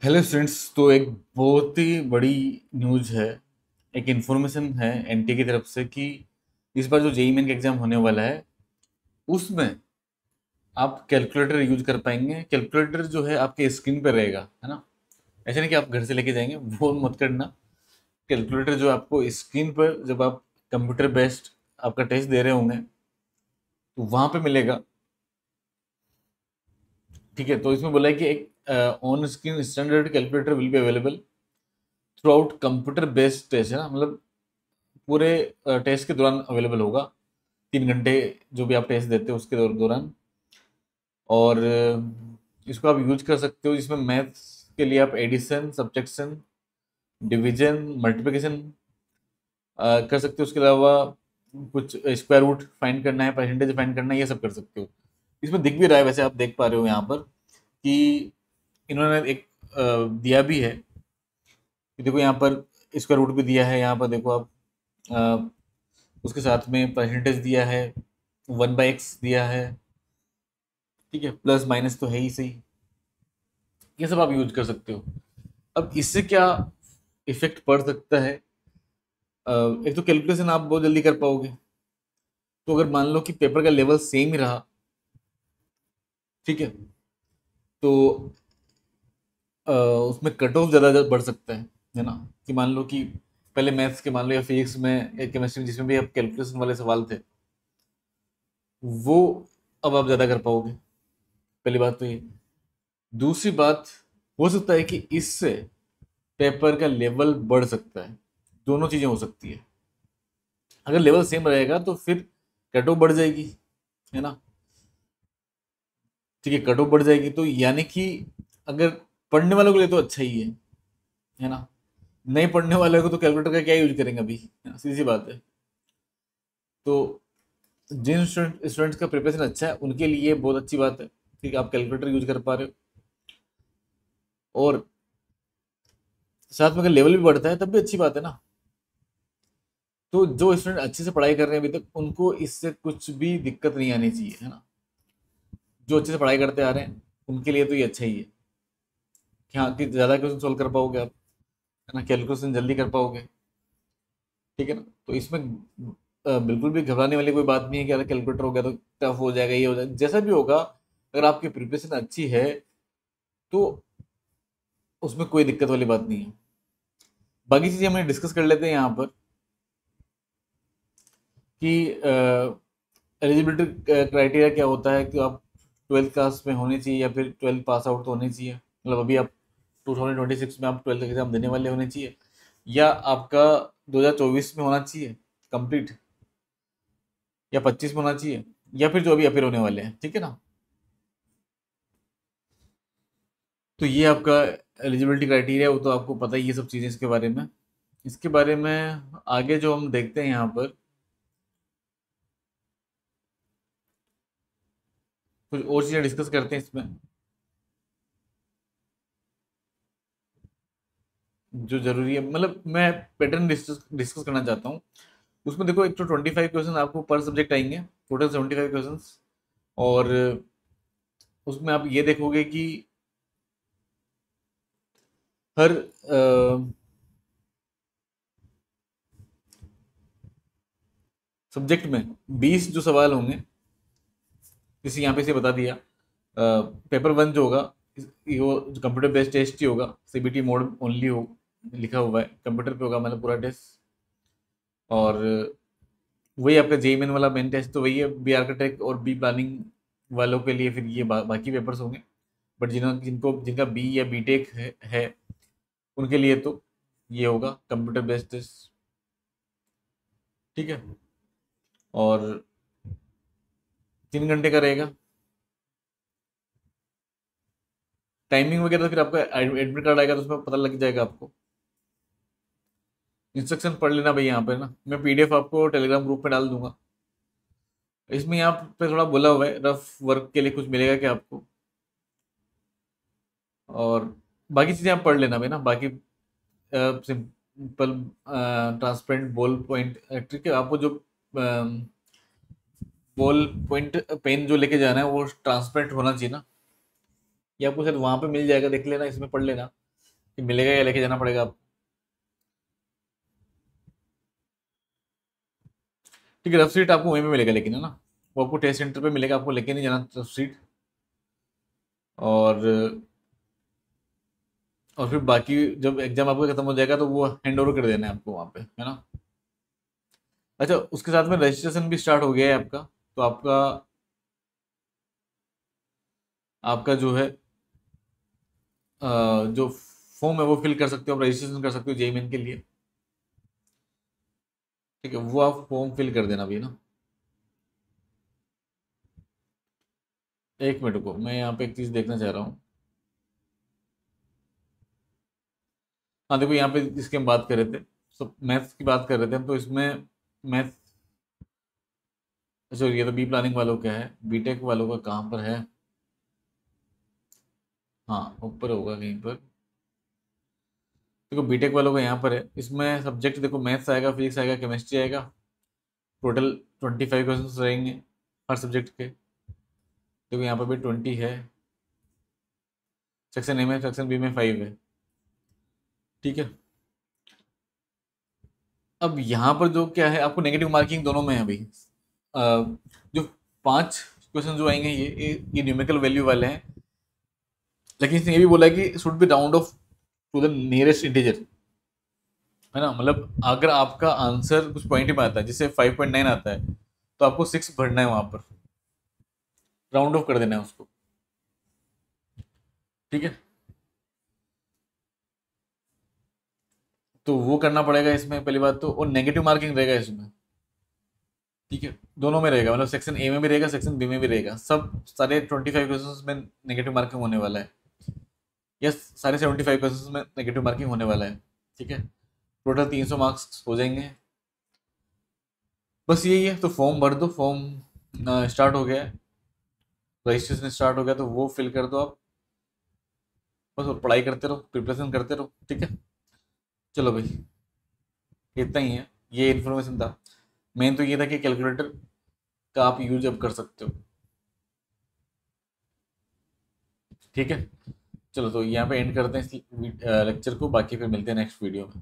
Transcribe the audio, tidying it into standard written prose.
Hello students. तो एक बहुत ही बड़ी न्यूज़ है, एक इन्फॉर्मेशन है एनटीए की तरफ से कि इस बार जो जेईई मेन का एग्जाम होने वाला है उसमें आप कैलकुलेटर यूज कर पाएंगे। कैलकुलेटर जो है आपके स्क्रीन पर रहेगा, है ना। ऐसे नहीं कि आप घर से लेके जाएंगे, वो मत करना। कैलकुलेटर जो आपको स्क्रीन पर जब आप कंप्यूटर बेस्ड आपका टेस्ट दे रहे होंगे तो वहां पे मिलेगा। ठीक है, तो इसमें बोला है कि एक on screen standard calculator will be available throughout computer based test, है ना। मतलब पूरे टेस्ट के दौरान अवेलेबल होगा, 3 घंटे जो भी आप टेस्ट देते हो उसके दौरान। और इसको आप यूज कर सकते हो, जिसमें मैथ्स के लिए आप एडिशन, सब्ट्रैक्शन, डिवीजन, मल्टीप्लिकेशन कर सकते हो। उसके अलावा कुछ स्क्वायर रूट फाइंड करना है, परसेंटेज फाइंड करना है, ये सब कर सकते हो। इसमें दिख भी रहा है, वैसे आप देख पा रहे हो यहाँ पर कि इन्होंने एक दिया भी है कि देखो यहाँ पर स्क्वायर रूट भी दिया है। यहाँ पर देखो आप, अ, उसके साथ में परसेंटेज दिया है, 1/x दिया है। ठीक है, प्लस माइनस तो है ही सही, ये सब आप यूज कर सकते हो। अब इससे क्या इफेक्ट पड़ सकता है? एक तो कैलकुलेशन आप बहुत जल्दी कर पाओगे। तो अगर मान लो कि पेपर का लेवल सेम ही रहा, ठीक है, तो उसमें कट ऑफ ज़्यादा बढ़ सकता है ना। कि मान लो कि पहले मैथ्स के मान लो या फिजिक्स में या केमिस्ट्री में जिसमें भी आप कैलकुलेशन वाले सवाल थे, वो अब आप ज़्यादा कर पाओगे। पहली बात तो ये। दूसरी बात, हो सकता है कि इससे पेपर का लेवल बढ़ सकता है। दोनों चीजें हो सकती है। अगर लेवल सेम रहेगा तो फिर कट ऑफ बढ़ जाएगी, है ना। ठीक है, कट ऑफ बढ़ जाएगी तो यानी कि अगर पढ़ने वालों के लिए तो अच्छा ही है ना। नहीं पढ़ने वाले को तो कैलकुलेटर का क्या यूज करेंगे अभी, है ना? सीधी सी बात है। तो जिन स्टूडेंट्स का प्रिपरेशन अच्छा है उनके लिए बहुत अच्छी बात है। ठीक है, आप कैलकुलेटर यूज कर पा रहे हो। और साथ में अगर लेवल भी बढ़ता है तब भी अच्छी बात है ना। तो जो स्टूडेंट अच्छे से पढ़ाई कर रहे हैं अभी तक, उनको इससे कुछ भी दिक्कत नहीं आनी चाहिए, है ना। जो अच्छे से पढ़ाई करते आ रहे हैं उनके लिए तो ये अच्छा ही है कि हाँ, कि ज़्यादा क्वेश्चन सोल्व कर पाओगे आप, है ना। कैलकुलेशन जल्दी कर पाओगे। ठीक है ना। तो इसमें बिल्कुल भी घबराने वाली कोई बात नहीं है कि अगर कैलकुलेटर हो गया तो टफ हो जाएगा, ये हो जाएगा, जैसा भी होगा। अगर आपकी प्रिपरेशन अच्छी है तो उसमें कोई दिक्कत वाली बात नहीं है। बाकी चीज़ें हम डिस्कस कर लेते हैं यहाँ पर कि एलिजिबिलिटी क्राइटेरिया क्या होता है, कि आप 12th क्लास में होने चाहिए या फिर 12th पास आउट तो होने चाहिए। मतलब अभी आप 2026 में आप 12th एग्जाम देने वाले होने चाहिए, या आपका 2024 में होना चाहिए कंप्लीट, या 25 में होना चाहिए, या फिर जो अभी अपेयर होने वाले हैं। ठीक है ना। तो ये आपका एलिजिबिलिटी क्राइटेरिया, वो तो आपको पता ही है सब चीज़ें इसके बारे में। इसके बारे में आगे जो हम देखते हैं यहाँ पर, कुछ और चीज़ें डिस्कस करते हैं इसमें जो जरूरी है। मतलब मैं पैटर्न डिस्कस करना चाहता हूँ। उसमें देखो, एक तो 25 क्वेश्चन आपको पर सब्जेक्ट आएंगे, टोटल 75 क्वेश्चन। और उसमें आप ये देखोगे कि हर सब्जेक्ट में 20 जो सवाल होंगे। जैसे यहाँ पे से बता दिया, पेपर वन जो होगा ये वो कंप्यूटर बेस्ड टेस्ट ही होगा, सीबीटी मोड ओनली हो, लिखा हुआ है कंप्यूटर पे होगा, मतलब पूरा टेस्ट। और वही आपका जेई मेन वाला मेन टेस्ट तो वही है। बी आर्किटेक्ट और बी प्लानिंग वालों के लिए फिर ये बाकी पेपर्स होंगे। बट जिनका बी या बी टेक है उनके लिए तो ये होगा कंप्यूटर बेस्ड टेस्ट। ठीक है। और 3 घंटे का रहेगा। टाइमिंग वगैरह तो फिर आपका एडमिट कार्ड आएगा तो उसमें पता लग जाएगा आपको। इंस्ट्रक्शन पढ़ लेना भाई, यहाँ पे ना मैं पीडीएफ आपको टेलीग्राम ग्रुप पे डाल दूंगा। इसमें यहाँ पे थोड़ा बोला हुआ है रफ वर्क के लिए कुछ मिलेगा क्या आपको। और बाकी चीज़ें आप पढ़ लेना भाई ना। बाकी सिंपल ट्रांसपेरेंट बॉल पॉइंट, ठीक है। आपको जो बॉल पॉइंट पेन जो लेके जाना है वो ट्रांसपेरेंट होना चाहिए ना। ये आपको शायद वहां पे मिल जाएगा, देख लेना, इसमें पढ़ लेना। कि मिलेगा या लेके जाना पड़ेगा आपको? ठीक है, रफ सीट आपको वहीं पे मिलेगा लेकिन, है ना, वो आपको टेस्ट सेंटर पे मिलेगा, आपको लेके नहीं जाना रफ सीट। और फिर बाकी जब एग्जाम आपका खत्म हो जाएगा तो वो हैंड ओवर कर देना है आपको वहाँ पे, है ना। अच्छा, उसके साथ में रजिस्ट्रेशन भी स्टार्ट हो गया है आपका। तो आपका आपका जो है जो फॉर्म है वो फिल कर सकते हो, आप रजिस्ट्रेशन कर सकते हो जेई मेन के लिए। ठीक है, वो आप फॉर्म फिल कर देना अभी ना। एक मिनट को, मैं यहाँ पे एक चीज़ देखना चाह रहा हूँ। हाँ देखो, यहाँ पे जिसकी हम बात कर रहे थे, सब मैथ्स की बात कर रहे थे हम, तो इसमें मैथ, अच्छा ये तो बी प्लानिंग वालों का है, बीटेक वालों का कहाँ पर है? हाँ ऊपर होगा कहीं पर। देखो बीटेक वालों का यहाँ पर है, इसमें सब्जेक्ट देखो मैथ्स आएगा, फिजिक्स आएगा, केमिस्ट्री आएगा। टोटल 25 क्वेश्चन रहेंगे हर सब्जेक्ट के। देखो यहाँ पर भी 20 है। सेक्शन ए में, सेक्शन बी में 5 है। ठीक है। अब यहाँ पर जो क्या है, आपको नेगेटिव मार्किंग दोनों में है अभी। अ, जो 5 क्वेश्चन जो आएंगे ये न्यूमेरिकल वैल्यू वाले हैं, लेकिन इसने ये भी बोला है कि should be round off to the nearest integer, है ना। मतलब अगर आपका आंसर कुछ पॉइंट में आता है, जैसे 5.9 आता है, तो आपको 6 भरना है वहां पर, राउंड ऑफ कर देना है उसको। ठीक है, तो वो करना पड़ेगा इसमें पहली बात तो, और नेगेटिव मार्किंग रहेगा इसमें। ठीक है, दोनों में रहेगा, मतलब सेक्शन ए में भी रहेगा, सेक्शन बी में भी रहेगा, सब सारे 25 क्वेश्चन में नेगेटिव मार्किंग होने वाला है। यस, सारे 75 क्वेश्चन में नेगेटिव मार्किंग होने वाला है। ठीक है, टोटल 300 मार्क्स हो जाएंगे। बस यही है, तो फॉर्म भर दो, फॉर्म स्टार्ट हो गया है, रजिस्ट्रेशन स्टार्ट हो गया, तो वो फिल कर दो आप। बस और पढ़ाई करते रहो, प्रिपरेशन करते रहो। ठीक है, चलो भाई, इतना ही है, ये इन्फॉर्मेशन था। मेन तो ये था कि कैलकुलेटर का आप यूज अब कर सकते हो। ठीक है, चलो तो यहाँ पे एंड करते हैं इस लेक्चर को, बाकी फिर मिलते हैं नेक्स्ट वीडियो में।